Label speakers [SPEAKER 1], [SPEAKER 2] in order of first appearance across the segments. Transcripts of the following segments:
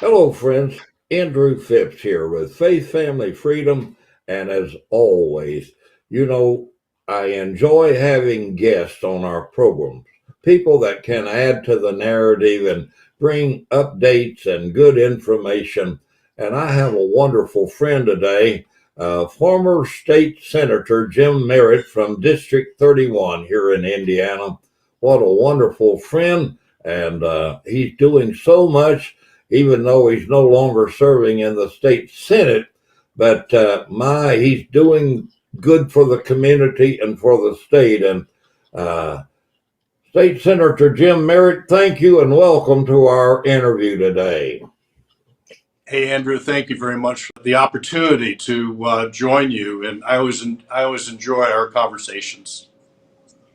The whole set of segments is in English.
[SPEAKER 1] Hello, friends. Andrew Phipps here with Faith Family Freedom. And as always, you know, I enjoy having guests on our programs, people that can add to the narrative and bring updates and good information. And I have a wonderful friend today, former state senator Jim Merritt from District 31 here in Indiana. What a wonderful friend. And he's doing so much even though he's no longer serving in the state senate. But he's doing good for the community and for the state. And uh, State Senator Jim Merritt, thank you and welcome to our interview today.
[SPEAKER 2] Hey, Andrew, thank you very much for the opportunity to join you. And I always enjoy our conversations.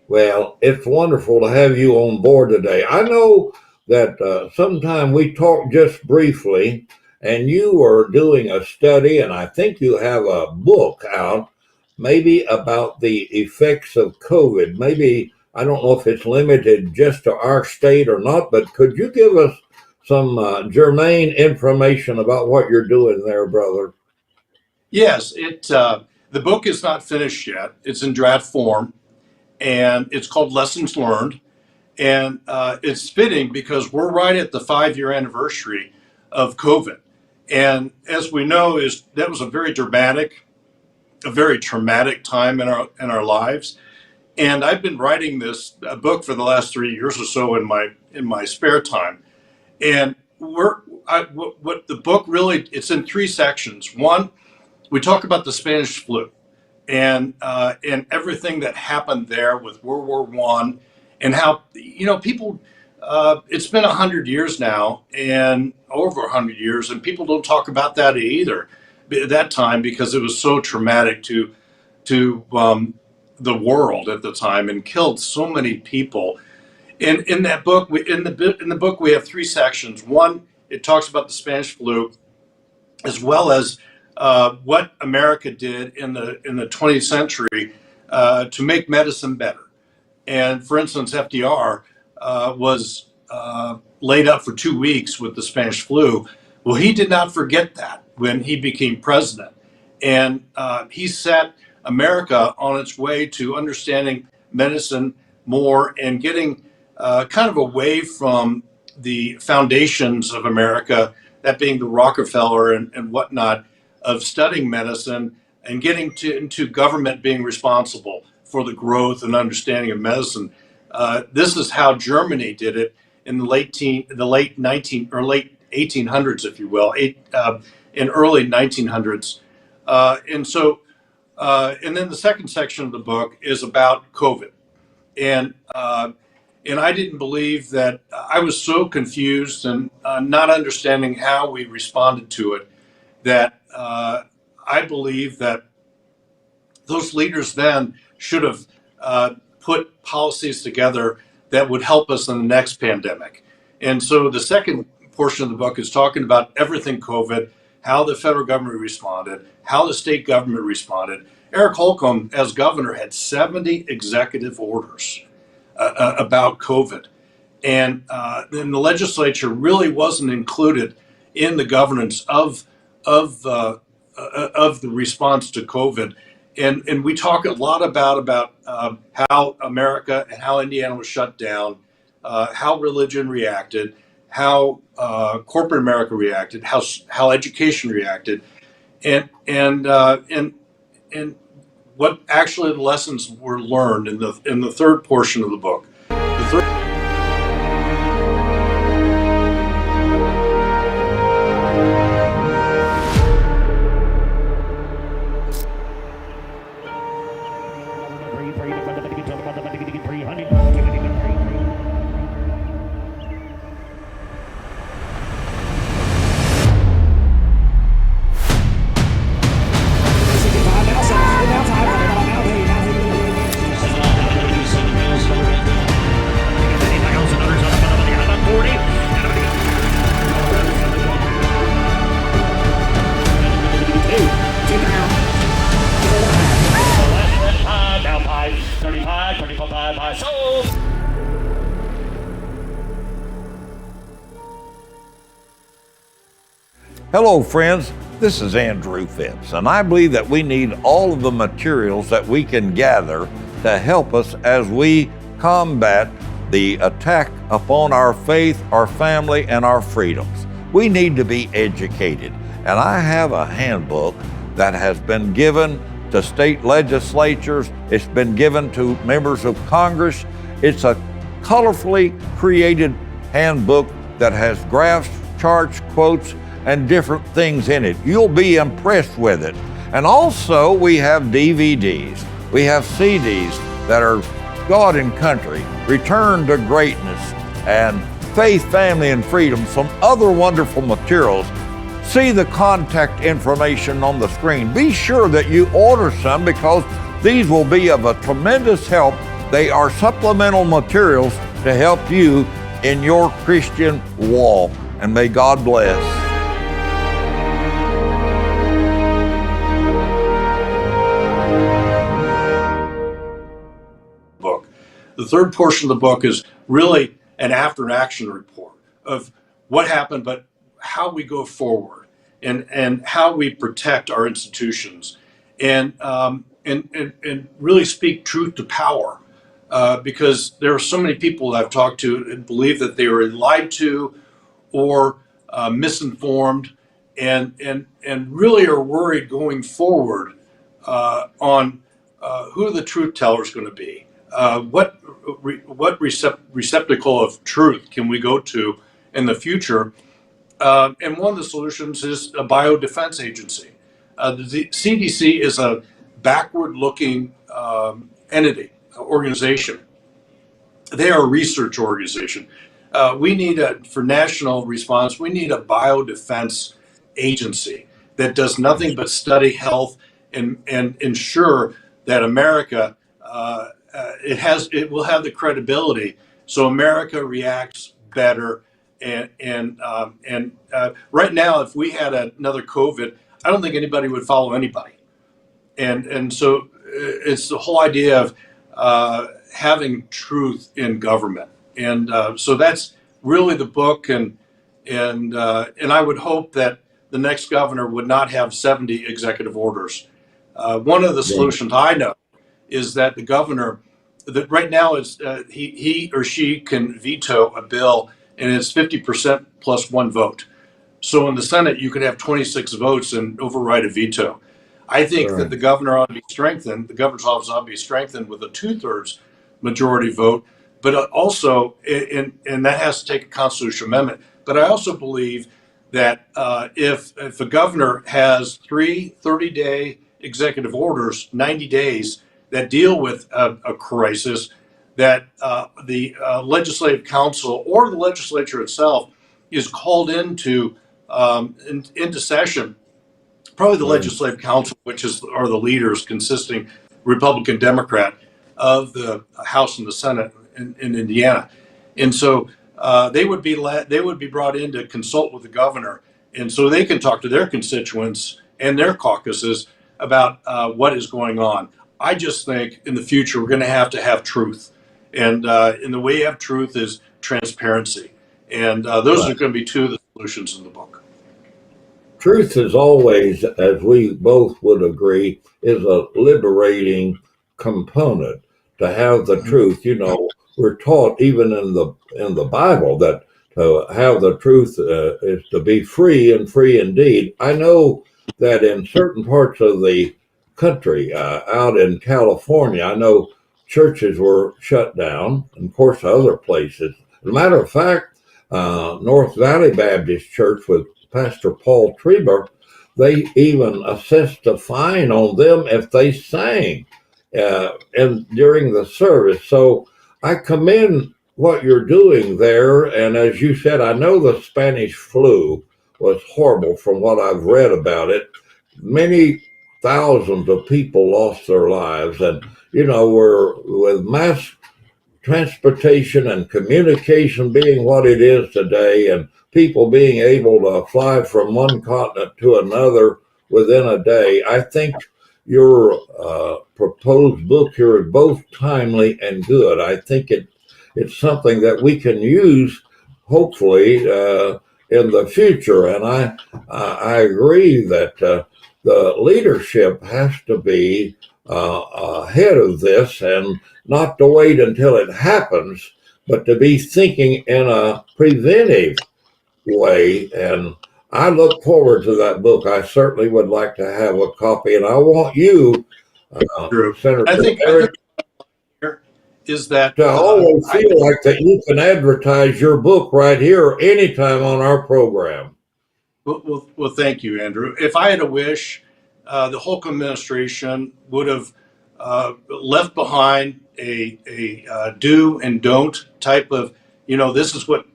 [SPEAKER 1] Well, it's wonderful to have you on board today. I know that sometime we talked just briefly, and you were doing a study, and I think you have a book out, maybe about the effects of COVID. Maybe, I don't know if it's limited just to our state or not, but could you give us some germane information about what you're doing there, brother?
[SPEAKER 2] Yes, the book is not finished yet. It's in draft form, and it's called Lessons Learned. And it's fitting because we're right at the 5-year anniversary of COVID. And as we know, that was a very traumatic time in our lives. And I've been writing this book for the last 3 years or so in my spare time. And what the book really, it's in 3 sections. One, we talk about the Spanish flu and everything that happened there with World War I, and how people. It's been 100 years now, and over 100 years, and people don't talk about that either. At that time, because it was so traumatic to the world at the time, and killed so many people. And in that book, in the book, we have 3 sections. One, it talks about the Spanish flu, as well as what America did in the 20th century to make medicine better. And for instance, FDR was laid up for 2 weeks with the Spanish flu. Well, he did not forget that when he became president. And he set America on its way to understanding medicine more and getting kind of away from the foundations of America, that being the Rockefeller and whatnot, of studying medicine and getting into government being responsible for the growth and understanding of medicine. This is how Germany did it in the late 1800s, if you will, in early 1900s. And then the second section of the book is about COVID. And I didn't believe that. I was so confused and not understanding how we responded to it, that I believe that those leaders then should have put policies together that would help us in the next pandemic. And so the second portion of the book is talking about everything COVID, how the federal government responded, how the state government responded. Eric Holcomb, as governor, had 70 executive orders about COVID. And then the legislature really wasn't included in the governance of the response to COVID. And we talk a lot about how America and how Indiana was shut down, how religion reacted, how corporate America reacted, how education reacted, and what actually the lessons were learned in the third portion of the book. The third
[SPEAKER 1] Hello, friends. This is Andrew Phipps, and I believe that we need all of the materials that we can gather to help us as we combat the attack upon our faith, our family, and our freedoms. We need to be educated, and I have a handbook that has been given to state legislatures. It's been given to members of Congress. It's a colorfully created handbook that has graphs, charts, quotes, and different things in it. You'll be impressed with it. And also we have DVDs. We have CDs that are God and Country, Return to Greatness, and Faith, Family, and Freedom, some other wonderful materials. See the contact information on the screen. Be sure that you order some because these will be of a tremendous help. They are supplemental materials to help you in your Christian walk. And may God bless.
[SPEAKER 2] The third portion of the book is really an after-action report of what happened, but how we go forward and how we protect our institutions and really speak truth to power. Because there are so many people that I've talked to and believe that they were lied to or misinformed and really are worried going forward on who the truth teller is going to be. What receptacle of truth can we go to in the future? And one of the solutions is a biodefense agency. The CDC is a backward-looking entity, organization. They are a research organization. We need for national response, we need a biodefense agency that does nothing but study health and ensure that America it will have the credibility, so America reacts better. And right now, if we had another COVID, I don't think anybody would follow anybody. And so it's the whole idea of having truth in government. And so that's really the book. And I would hope that the next governor would not have 70 executive orders. One of the solutions I know is that the governor, that right now is he or she can veto a bill, and it's 50% plus one vote. So in the Senate, you could have 26 votes and override a veto. I think that the governor ought to be strengthened. The governor's office ought to be strengthened with a 2/3 majority vote, but also, and that has to take a constitutional amendment. But I also believe that if a governor has 3 30-day executive orders, 90 days, that deal with a crisis, that the legislative council or the legislature itself is called into session. Probably the legislative council, which are the leaders consisting Republican, Democrat of the House and the Senate in Indiana, and so they would be brought in to consult with the governor, and so they can talk to their constituents and their caucuses about what is going on. I just think in the future we're going to have truth, and the way you have truth is transparency, and those are going to be two of the solutions in the book.
[SPEAKER 1] Truth is always, as we both would agree, is a liberating component to have the truth. You know, we're taught even in the Bible that to have the truth is to be free and free indeed. I know that in certain parts of the country, out in California, I know churches were shut down, and of course other places. As a matter of fact, North Valley Baptist Church with Pastor Paul Treber, they even assessed a fine on them if they sang and during the service. So I commend what you're doing there. And as you said, I know the Spanish flu was horrible from what I've read about it. Many thousands of people lost their lives. And, you know, we're with mass transportation and communication being what it is today, and people being able to fly from one continent to another within a day. I think your proposed book here is both timely and good. I think it's something that we can use, hopefully, in the future. And I agree that the leadership has to be ahead of this and not to wait until it happens, but to be thinking in a preventive way. And I look forward to that book. I certainly would like to have a copy, and I want you,
[SPEAKER 2] Drew.
[SPEAKER 1] Senator
[SPEAKER 2] I think
[SPEAKER 1] Eric,
[SPEAKER 2] here is that
[SPEAKER 1] to always feel like that you can advertise your book right here anytime on our program.
[SPEAKER 2] well, thank you, Andrew. If I had a wish, the Holcomb administration would have left behind a do and don't type of, this is what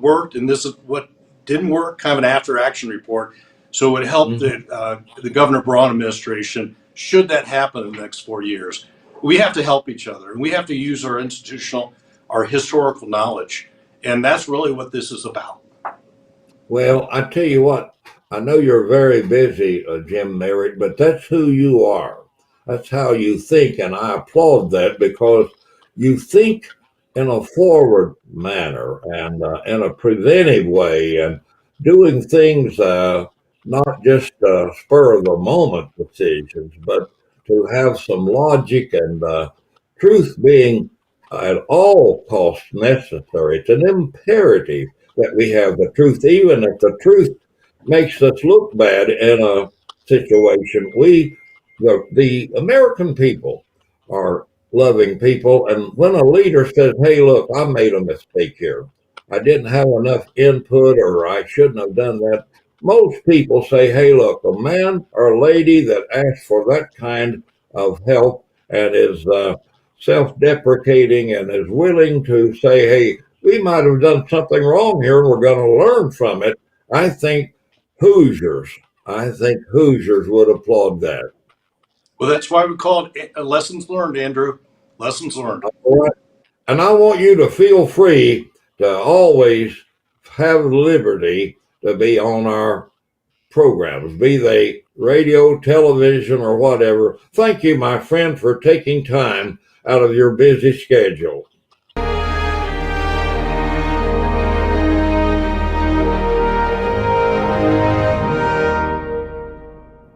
[SPEAKER 2] worked and this is what didn't work, kind of an after action report. So it would help the Governor Braun administration should that happen in the next 4 years. We have to help each other, and we have to use our historical knowledge, and that's really what this is about.
[SPEAKER 1] Well, I tell you what, I know you're very busy, Jim Merritt, but that's who you are. That's how you think, and I applaud that because you think in a forward manner and in a preventive way and doing things not just spur of the moment decisions, but to have some logic and truth being at all costs necessary. It's an imperative that we have the truth, even if the truth makes us look bad in a situation. The American people, are loving people, and when a leader says, "Hey, look, I made a mistake here. I didn't have enough input, or I shouldn't have done that," most people say, "Hey, look, a man or lady that asks for that kind of help and is self-deprecating and is willing to say, hey, we might have done something wrong here and we're going to learn from it." I think Hoosiers, I think Hoosiers would applaud that.
[SPEAKER 2] Well, that's why we call it lessons learned, Andrew. Lessons learned.
[SPEAKER 1] All right. And I want you to feel free to always have liberty to be on our programs, be they radio, television, or whatever. Thank you, my friend, for taking time out of your busy schedule.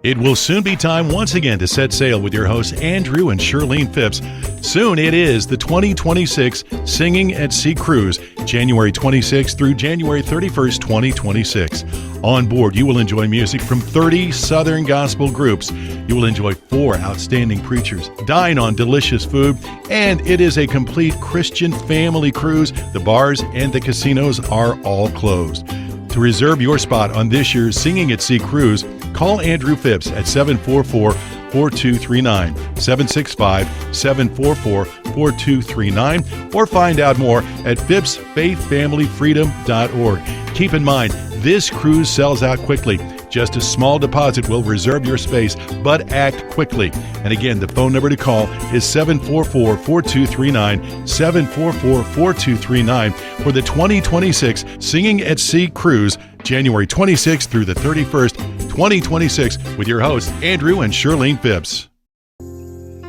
[SPEAKER 3] It will soon be time once again to set sail with your hosts Andrew and Shirlene Phipps. Soon it is the 2026 Singing at Sea Cruise, January 26th through January 31st, 2026. On board, you will enjoy music from 30 Southern gospel groups. You will enjoy 4 outstanding preachers, dine on delicious food, and it is a complete Christian family cruise. The bars and the casinos are all closed. To reserve your spot on this year's Singing at Sea Cruise, call Andrew Phipps at 744-4239, 765-744-4239, or find out more at Phipps-Faith-Family-Freedom.org. Keep in mind, this cruise sells out quickly. Just a small deposit will reserve your space, but act quickly. And again, the phone number to call is 744-4239, 744-4239 for the 2026 Singing at Sea Cruise, January 26th through the 31st, 2026, with your hosts, Andrew and Shirlene Phipps.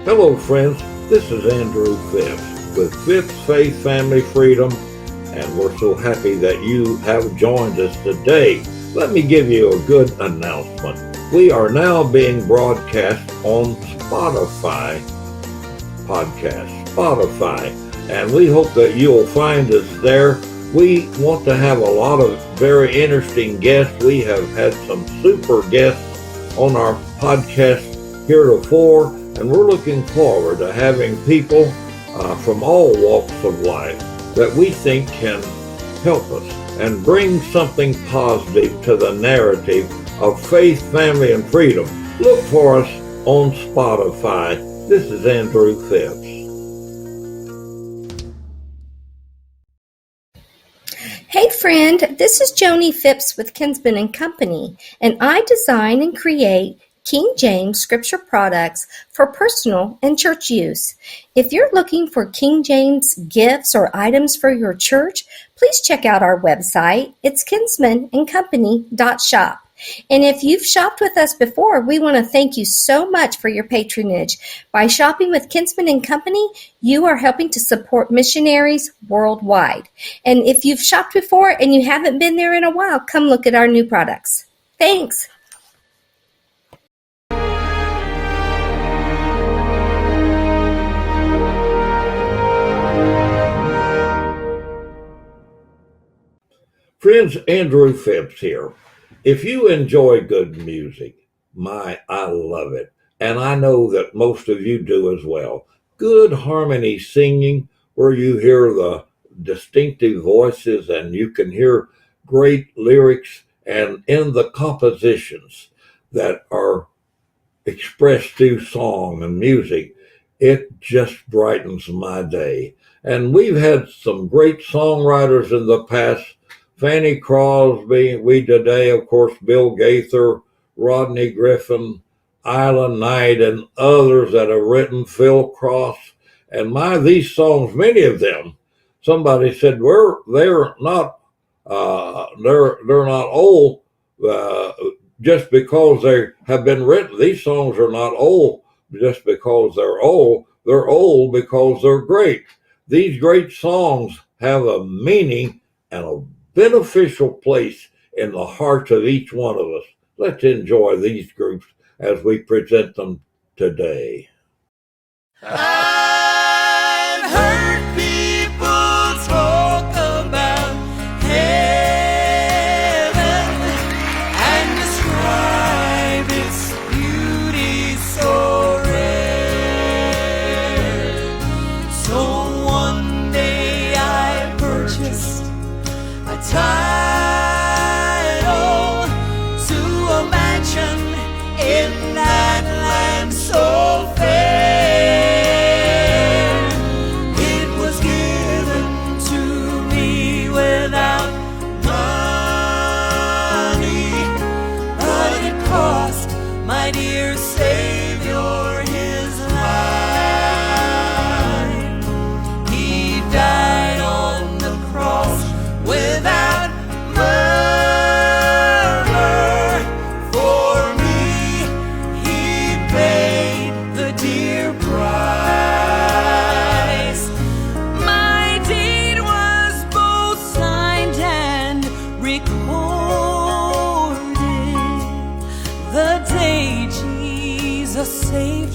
[SPEAKER 1] Hello, friends. This is Andrew Phipps with Phipps-Faith-Family-Freedom, and we're so happy that you have joined us today. Let me give you a good announcement. We are now being broadcast on Spotify podcast, and we hope that you'll find us there. We want to have a lot of very interesting guests. We have had some super guests on our podcast heretofore, and we're looking forward to having people from all walks of life that we think can help us and bring something positive to the narrative of faith, family, and freedom. Look for us on Spotify. This is Andrew Phipps.
[SPEAKER 4] Hey friend, this is Joni Phipps with Kinsman & Company, and I design and create King James Scripture products for personal and church use. If you're looking for King James gifts or items for your church, please check out our website. It's kinsmanandcompany.shop. And if you've shopped with us before, we want to thank you so much for your patronage. By shopping with Kinsman & Company, you are helping to support missionaries worldwide. And if you've shopped before and you haven't been there in a while, come look at our new products. Thanks.
[SPEAKER 1] Friends, Andrew Phipps here. If you enjoy good music, I love it. And I know that most of you do as well. Good harmony singing where you hear the distinctive voices and you can hear great lyrics and in the compositions that are expressed through song and music, it just brightens my day. And we've had some great songwriters in the past. Fanny Crosby, we today, of course, Bill Gaither, Rodney Griffin, Isla Knight, and others that have written, Phil Cross. And these songs, many of them, somebody said, they're not old just because they have been written. These songs are not old just because they're old. They're old because they're great. These great songs have a meaning and a beneficial place in the hearts of each one of us. Let's enjoy these groups as we present them today.
[SPEAKER 5] I've heard people talk about heaven and describe its beauty so rare. So one day I purchased a title to a mansion in that land so fair. It was given to me without money, but it cost my dear Savior his life. He died on the cross without murmur for me. He paid the dear price. My deed was both signed and recorded the day Jesus saved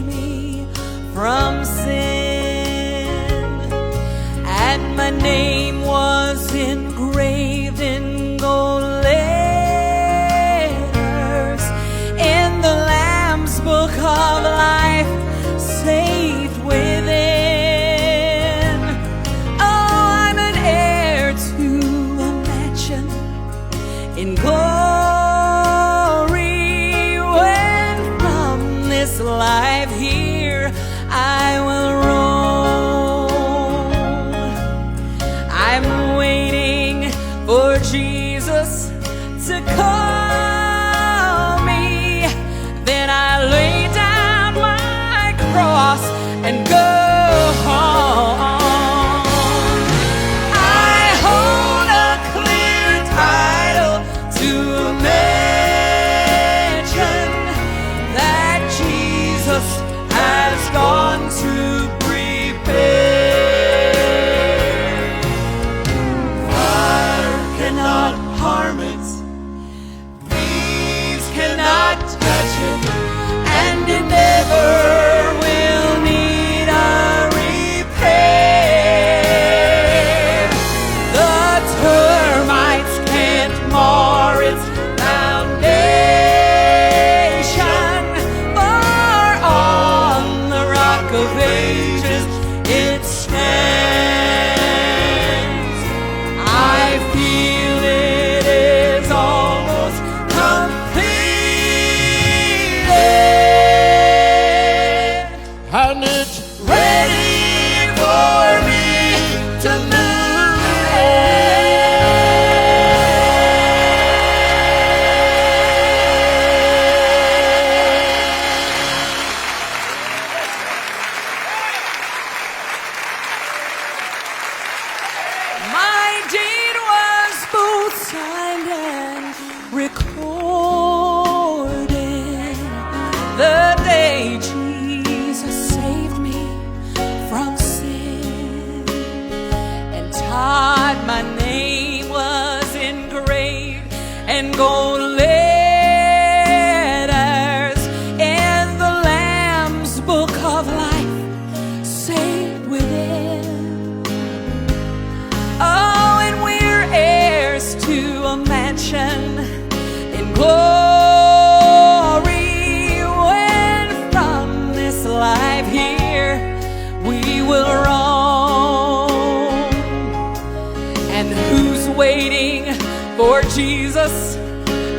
[SPEAKER 5] Jesus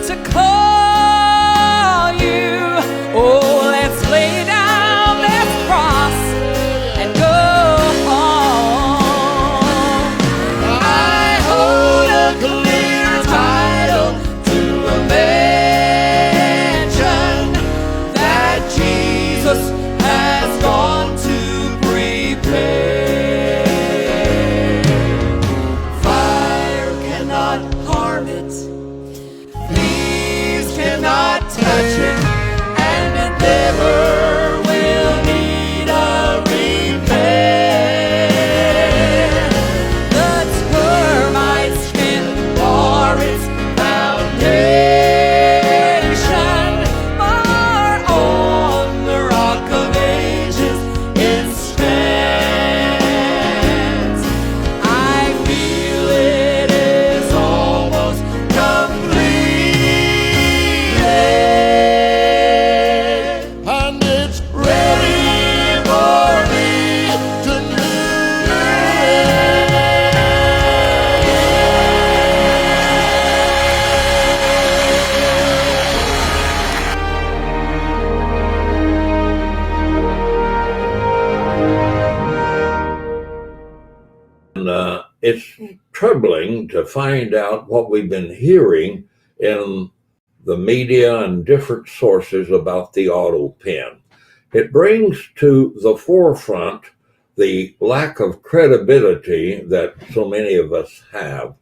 [SPEAKER 5] to call you. Oh, let's lay down this cross and go home. I hold a clear title to a mansion that Jesus has gone to prepare. Fire cannot harm it, thieves cannot touch it, and it never will need a repair. The termites can bar its foundation, but on the rock of ages it stands. I feel it is almost completed, and it's ready for me to
[SPEAKER 1] And it's troubling to find out what we've been hearing in the media and different sources about the auto pen. It brings to the forefront the lack of credibility that so many of us have.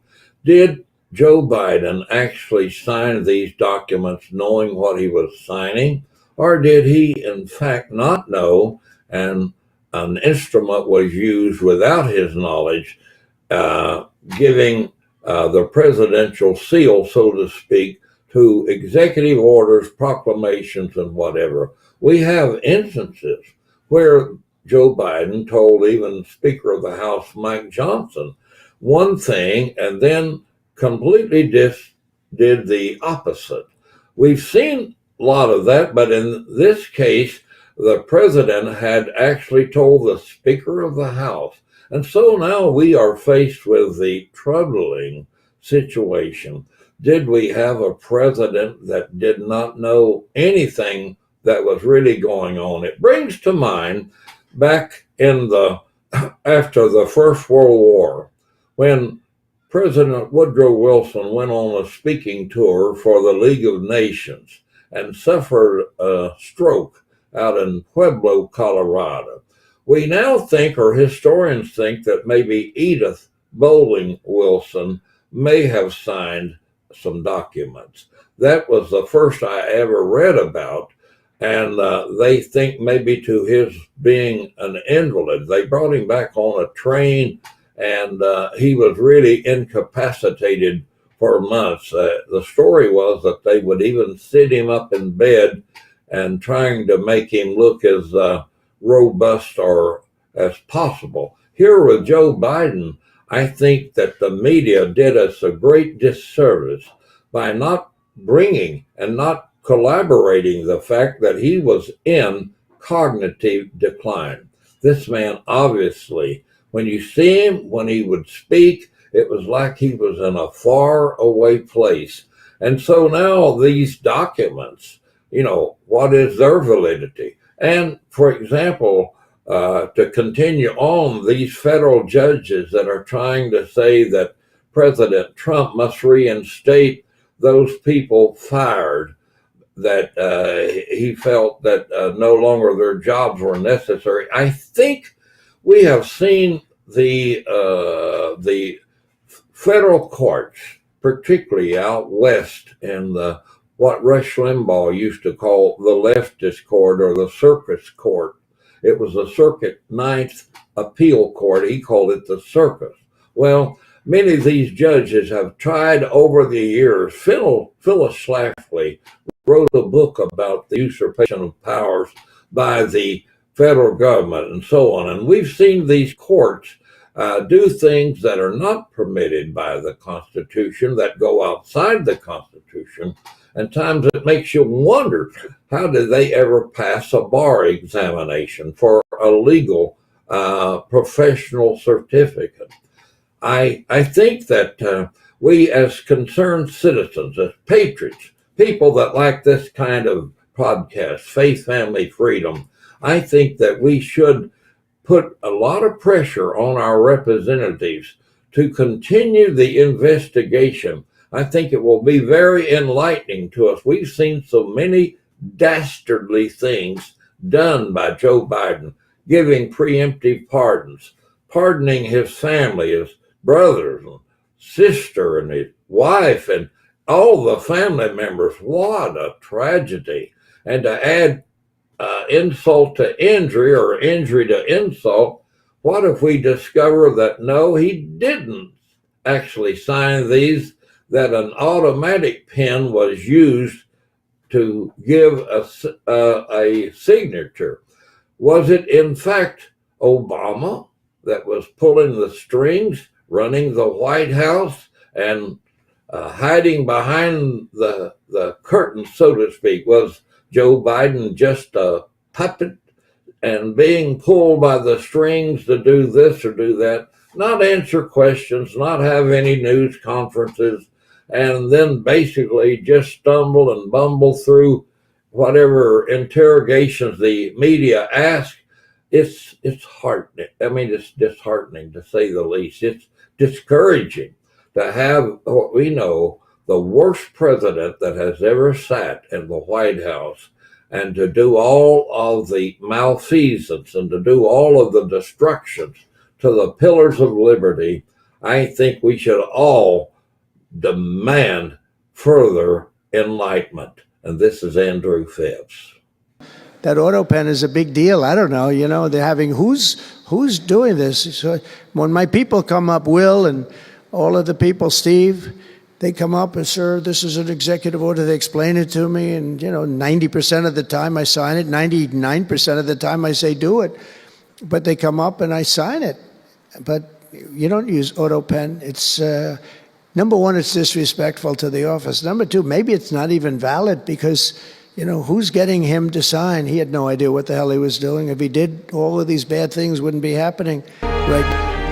[SPEAKER 1] Did Joe Biden actually sign these documents knowing what he was signing, or did he in fact not know and an instrument was used without his knowledge, giving the presidential seal, so to speak, to executive orders, proclamations, and whatever? We have instances where Joe Biden told even Speaker of the House Mike Johnson one thing and then completely did the opposite. We've seen a lot of that, but in this case, the president had actually told the Speaker of the House. And so now we are faced with the troubling situation. Did we have a president that did not know anything that was really going on? It brings to mind back in after the First World War, when President Woodrow Wilson went on a speaking tour for the League of Nations and suffered a stroke out in Pueblo, Colorado. We now think, or historians think, that maybe Edith Bowling Wilson may have signed some documents. That was the first I ever read about, and they think maybe to his being an invalid. They brought him back on a train, and he was really incapacitated for months. The story was that they would even sit him up in bed and trying to make him look as robust or as possible. Here with Joe Biden, I think that the media did us a great disservice by not bringing and not collaborating the fact that he was in cognitive decline. This man, obviously, when you see him, when he would speak, it was like he was in a far away place. And so now these documents, what is their validity? And for example, to continue on, these federal judges that are trying to say that President Trump must reinstate those people fired, that he felt that no longer their jobs were necessary. I think we have seen the federal courts, particularly out west in what Rush Limbaugh used to call the leftist court or the circus court. It was the Circuit Ninth Appeal Court. He called it the circus. Well, many of these judges have tried over the years. Phyllis Schlafly wrote a book about the usurpation of powers by the federal government and so on. And we've seen these courts do things that are not permitted by the Constitution, that go outside the Constitution. And times it makes you wonder, how did they ever pass a bar examination for a legal professional certificate? I think that we as concerned citizens, as patriots, people that like this kind of podcast, Faith, Family, Freedom, I think that we should put a lot of pressure on our representatives to continue the investigation. I think it will be very enlightening to us. We've seen so many dastardly things done by Joe Biden, giving preemptive pardons, pardoning his family, his brothers and sister and his wife and all the family members. What a tragedy. And to add insult to injury or injury to insult, what if we discover that no, he didn't actually sign these, that an automatic pen was used to give a signature? Was it in fact Obama that was pulling the strings, running the White House, and hiding behind the curtain, so to speak? Was Joe Biden just a puppet and being pulled by the strings to do this or do that, not answer questions, not have any news conferences, and then basically just stumble and bumble through whatever interrogations the media ask? It's heartening. I mean, it's disheartening to say the least. It's discouraging to have what we know the worst president that has ever sat in the White House, and to do all of the malfeasance and to do all of the destructions to the pillars of liberty. I think we should all demand further enlightenment. And this is Andrew Phipps.
[SPEAKER 6] That auto pen is a big deal. I don't know, they're having, who's doing this? So when my people come up, Will and all of the people, Steve, they come up and, sir, this is an executive order. They explain it to me, and 90% of the time I sign it. 99% of the time I say do it, but they come up and I sign it. But you don't use auto pen. It's number one, it's disrespectful to the office. Number two, maybe it's not even valid because who's getting him to sign? He had no idea what the hell he was doing. If he did, all of these bad things wouldn't be happening right